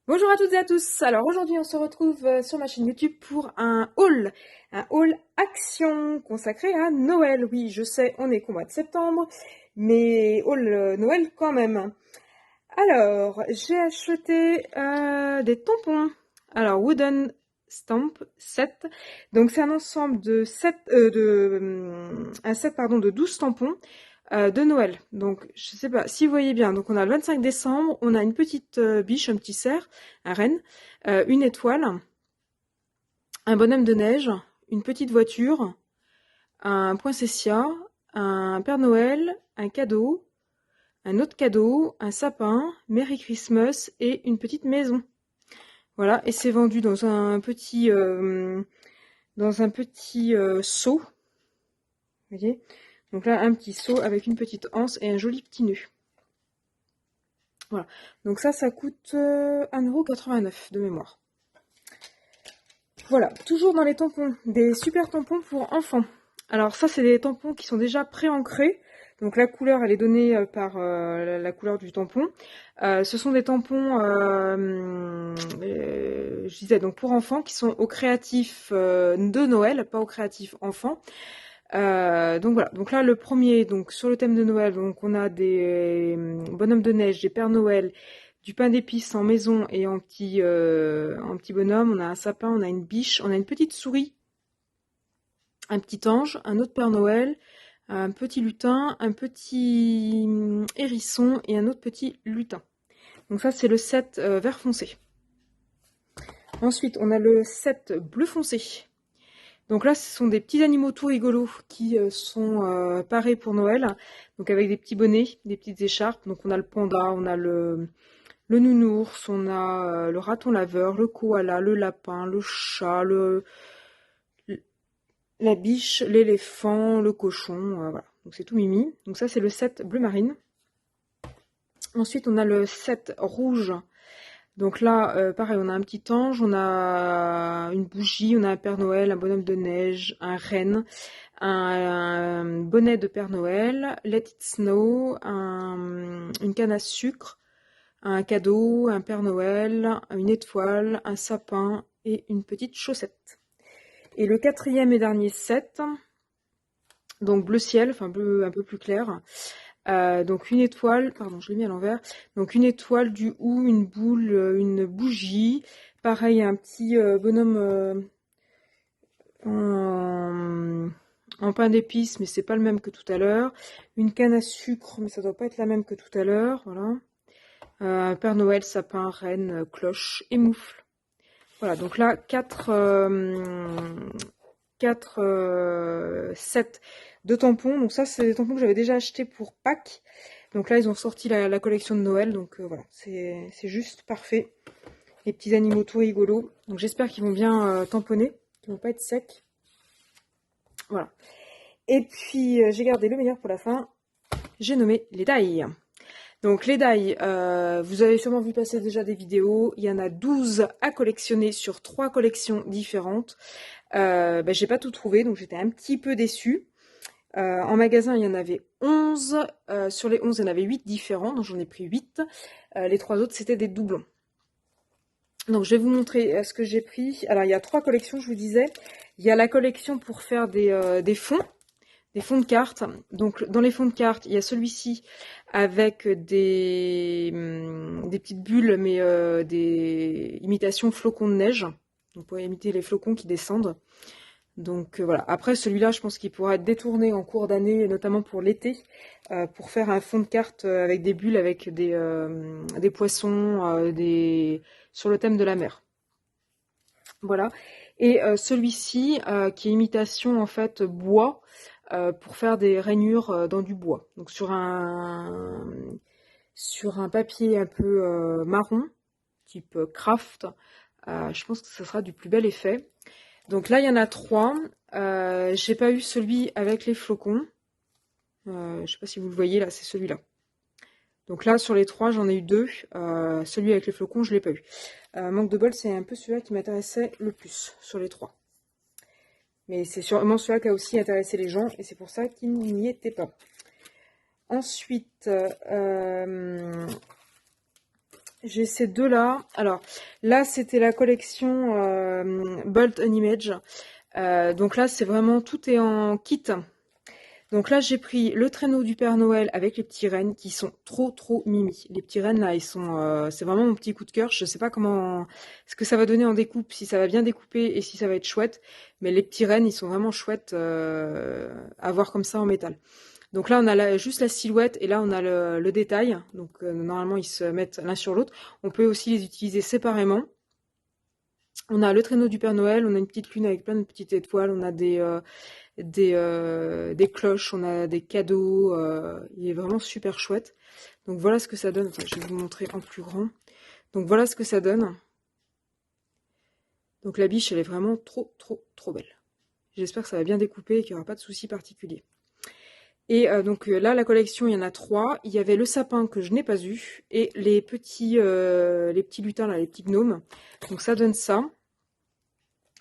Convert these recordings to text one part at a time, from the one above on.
Bonjour à toutes et à tous. Alors aujourd'hui on se retrouve sur ma chaîne YouTube pour un haul action consacré à Noël. Oui, je sais, on est qu'au mois de septembre, mais haul Noël quand même. Alors, j'ai acheté des tampons. Alors, Wooden Stamp Set. Donc c'est un ensemble de un set pardon de 12 tampons de Noël. Donc, je sais pas si vous voyez bien. Donc, on a le 25 décembre, on a une petite biche, un petit cerf, un renne, une étoile, un bonhomme de neige, une petite voiture, un poinsettia, un Père Noël, un cadeau, un autre cadeau, un sapin, Merry Christmas et une petite maison. Voilà, et c'est vendu dans un petit seau. Vous voyez? Donc là, un petit seau avec une petite anse et un joli petit nœud. Voilà. Donc ça coûte 1,89 € de mémoire. Voilà, toujours dans les tampons, des super tampons pour enfants. Alors ça, c'est des tampons qui sont déjà pré-ancrés. Donc la couleur, elle est donnée par la couleur du tampon. Ce sont des tampons, je disais, donc pour enfants, qui sont au créatif de Noël, pas au créatif enfant. Donc voilà, donc là le premier, donc sur le thème de Noël, donc on a des bonhommes de neige, des Pères Noël, du pain d'épices en maison et en petit bonhomme, on a un sapin, on a une biche, on a une petite souris, un petit ange, un autre Père Noël, un petit lutin, un petit hérisson et un autre petit lutin. Donc ça c'est le set vert foncé. Ensuite on a le set bleu foncé. Donc là, ce sont des petits animaux tout rigolos qui sont parés pour Noël. Donc avec des petits bonnets, des petites écharpes. Donc on a le panda, on a le nounours, on a le raton laveur, le koala, le lapin, le chat, la biche, l'éléphant, le cochon. Voilà. Donc c'est tout mimi. Donc ça, c'est le set bleu marine. Ensuite, on a le set rouge. Donc là, pareil, on a un petit ange, on a une bougie, on a un Père Noël, un bonhomme de neige, un renne, un bonnet de Père Noël, Let It Snow, une canne à sucre, un cadeau, un Père Noël, une étoile, un sapin et une petite chaussette. Et le quatrième et dernier set, donc bleu ciel, enfin bleu un peu plus clair, donc une étoile, pardon, je l'ai mis à l'envers. Donc une étoile, du hou, une boule, une bougie. Pareil, un petit bonhomme en pain d'épices, mais c'est pas le même que tout à l'heure. Une canne à sucre, mais ça doit pas être la même que tout à l'heure. Voilà. Père Noël, sapin, reine, cloche et moufle. Voilà, donc là, 4 sets de tampons. Donc ça, c'est des tampons que j'avais déjà achetés pour Pâques. Donc là, ils ont sorti la collection de Noël. Donc voilà, c'est juste parfait. Les petits animaux tout rigolos. Donc j'espère qu'ils vont bien tamponner, qu'ils vont pas être secs. Voilà. Et puis, j'ai gardé le meilleur pour la fin. J'ai nommé les die. Donc les die, vous avez sûrement vu passer déjà des vidéos. Il y en a 12 à collectionner sur 3 collections différentes. J'ai pas tout trouvé, donc j'étais un petit peu déçue. En magasin, il y en avait 11. Sur les 11, il y en avait 8 différents, donc j'en ai pris 8. Les 3 autres, c'était des doublons. Donc je vais vous montrer ce que j'ai pris. Alors il y a 3 collections, je vous disais. Il y a la collection pour faire des fonds de cartes. Donc dans les fonds de cartes, il y a celui-ci avec des petites bulles, mais des imitations flocons de neige. Donc pour imiter les flocons qui descendent. Donc voilà. Après celui-là, je pense qu'il pourra être détourné en cours d'année, notamment pour l'été, pour faire un fond de cartes avec des bulles, avec des poissons, sur le thème de la mer. Voilà. Et celui-ci, qui est imitation en fait bois, pour faire des rainures dans du bois. Donc sur un papier un peu marron, type craft. Je pense que ce sera du plus bel effet. Donc là, il y en a 3. J'ai pas eu celui avec les flocons. Je sais pas si vous le voyez, là, c'est celui-là. Donc là, sur les 3, j'en ai eu 2. Celui avec les flocons, je l'ai pas eu. Manque de bol, c'est un peu celui-là qui m'intéressait le plus sur les 3. Mais c'est sûrement celui-là qui a aussi intéressé les gens, et c'est pour ça qu'il n'y était pas. Ensuite, j'ai ces deux-là. Alors, là, c'était la collection Bolt and Image. Donc là, c'est vraiment, tout est en kit. Donc là, j'ai pris le traîneau du Père Noël avec les petits rennes qui sont trop mimi. Les petits rennes là, ils sont, c'est vraiment mon petit coup de cœur. Je sais pas comment, ce que ça va donner en découpe, si ça va bien découper et si ça va être chouette. Mais les petits rennes, ils sont vraiment chouettes à voir comme ça en métal. Donc là, on a juste la silhouette et là, on a le détail. Donc normalement, ils se mettent l'un sur l'autre. On peut aussi les utiliser séparément. On a le traîneau du Père Noël, on a une petite lune avec plein de petites étoiles, on a des cloches, on a des cadeaux. Il est vraiment super chouette. Donc voilà ce que ça donne. Enfin, je vais vous montrer en plus grand. Donc voilà ce que ça donne. Donc la biche, elle est vraiment trop belle. J'espère que ça va bien découper et qu'il n'y aura pas de soucis particuliers. Et donc là, la collection, il y en a 3. Il y avait le sapin que je n'ai pas eu et les petits lutins, là, les petits gnomes. Donc ça donne ça.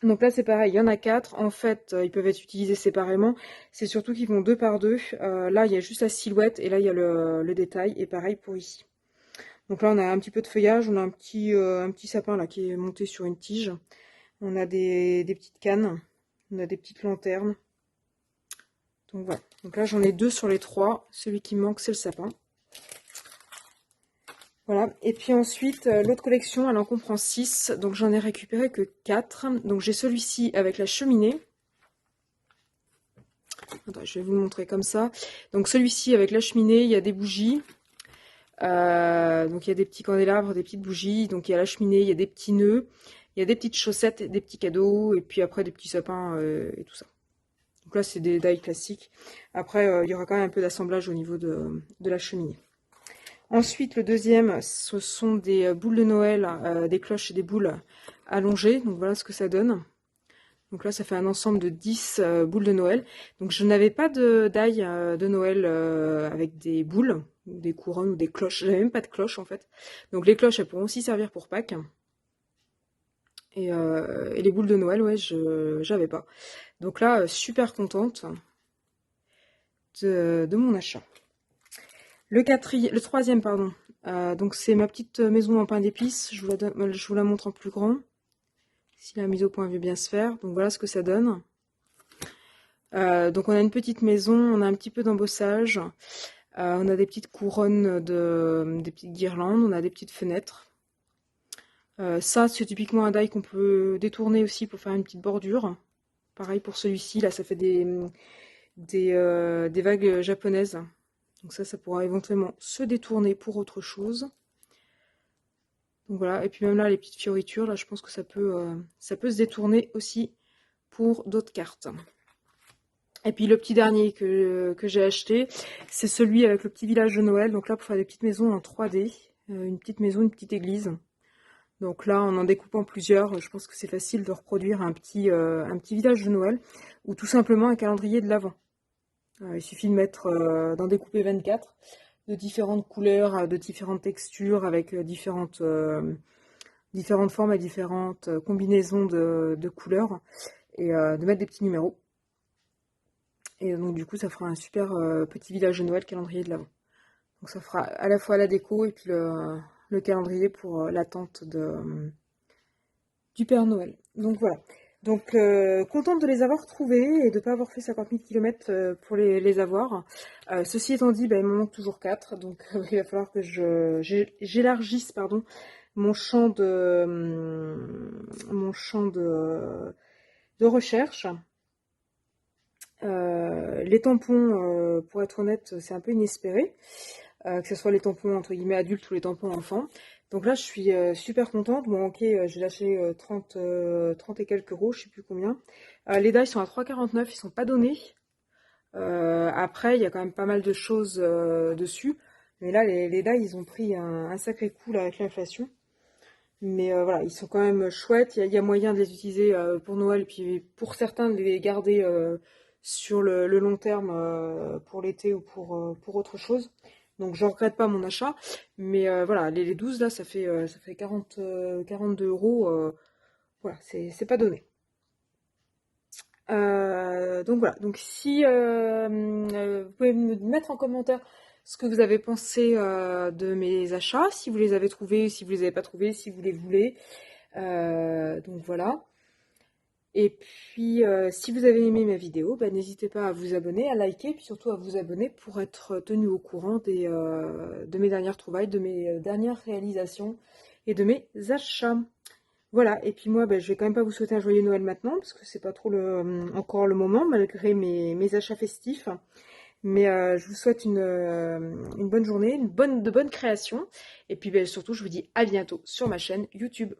Donc là, c'est pareil, il y en a 4. En fait, ils peuvent être utilisés séparément. C'est surtout qu'ils vont 2 par 2. Là, il y a juste la silhouette et là, il y a le détail. Et pareil pour ici. Donc là, on a un petit peu de feuillage. On a un petit sapin là qui est monté sur une tige. On a des petites cannes. On a des petites lanternes. Donc voilà. Donc là, j'en ai 2 sur les 3. Celui qui me manque, c'est le sapin. Voilà. Et puis ensuite, l'autre collection, elle en comprend 6. Donc j'en ai récupéré que 4. Donc j'ai celui-ci avec la cheminée. Attends, je vais vous le montrer comme ça. Donc celui-ci avec la cheminée, il y a des bougies. Donc il y a des petits candélabres, des petites bougies. Donc il y a la cheminée, il y a des petits nœuds. Il y a des petites chaussettes, des petits cadeaux. Et puis après des petits sapins et tout ça. Donc là, c'est des dailles classiques. Après, il y aura quand même un peu d'assemblage au niveau de la cheminée. Ensuite, le deuxième, ce sont des boules de Noël, des cloches et des boules allongées. Donc voilà ce que ça donne. Donc là, ça fait un ensemble de 10 boules de Noël. Donc je n'avais pas d'ail de Noël avec des boules, ou des couronnes, ou des cloches. J'avais même pas de cloches en fait. Donc les cloches, elles pourront aussi servir pour Pâques. Et les boules de Noël, ouais, j'avais pas. Donc là, super contente de mon achat. Le troisième, pardon. Donc c'est ma petite maison en pain d'épices. Je vous la montre en plus grand. Si la mise au point veut bien se faire. Donc voilà ce que ça donne. Donc on a une petite maison, on a un petit peu d'embossage. On a des petites couronnes, des petites guirlandes, on a des petites fenêtres. Ça, c'est typiquement un die qu'on peut détourner aussi pour faire une petite bordure. Pareil pour celui-ci, là ça fait des vagues japonaises. Donc ça pourra éventuellement se détourner pour autre chose. Donc voilà, et puis même là, les petites fioritures, là je pense que ça peut se détourner aussi pour d'autres cartes. Et puis le petit dernier que j'ai acheté, c'est celui avec le petit village de Noël. Donc là, pour faire des petites maisons en 3D, une petite maison, une petite église. Donc là, en découpant plusieurs, je pense que c'est facile de reproduire un petit village de Noël ou tout simplement un calendrier de l'Avent. Il suffit de d'en découper 24 de différentes couleurs, de différentes textures, avec différentes formes et différentes combinaisons de couleurs, et de mettre des petits numéros. Et donc du coup, ça fera un super petit village de Noël calendrier de l'Avent. Donc ça fera à la fois la déco et puis le calendrier pour l'attente du Père Noël. Donc voilà. Donc contente de les avoir trouvés et de ne pas avoir fait 50 000 km pour les avoir. Ceci étant dit, il me manque toujours 4. Donc il va falloir que j'élargisse mon champ de recherche. Les tampons, pour être honnête, c'est un peu inespéré. Que ce soit les tampons entre guillemets adultes ou les tampons enfants. Donc là, je suis super contente. Bon, ok, j'ai lâché 30 et quelques euros, je sais plus combien. Les die sont à 3,49, ils sont pas donnés. Après, il y a quand même pas mal de choses dessus. Mais là, les die, ils ont pris un sacré coup là, avec l'inflation. Mais voilà, ils sont quand même chouettes. Il y a moyen de les utiliser pour Noël, et puis pour certains, de les garder sur le long terme pour l'été ou pour autre chose. Donc je regrette pas mon achat. Mais voilà, les 12 là, ça fait 42 euros. Voilà, c'est pas donné. Donc voilà, donc si vous pouvez me mettre en commentaire ce que vous avez pensé de mes achats, si vous les avez trouvés, si vous les avez pas trouvés, si vous les voulez. Donc voilà. Et puis, si vous avez aimé ma vidéo, bah, n'hésitez pas à vous abonner, à liker, puis surtout à vous abonner pour être tenu au courant de mes dernières trouvailles, de mes dernières réalisations et de mes achats. Voilà, et puis moi, bah, je vais quand même pas vous souhaiter un joyeux Noël maintenant, parce que c'est pas trop encore le moment, malgré mes achats festifs. Mais je vous souhaite une bonne journée, de bonnes créations. Et puis bah, surtout, je vous dis à bientôt sur ma chaîne YouTube.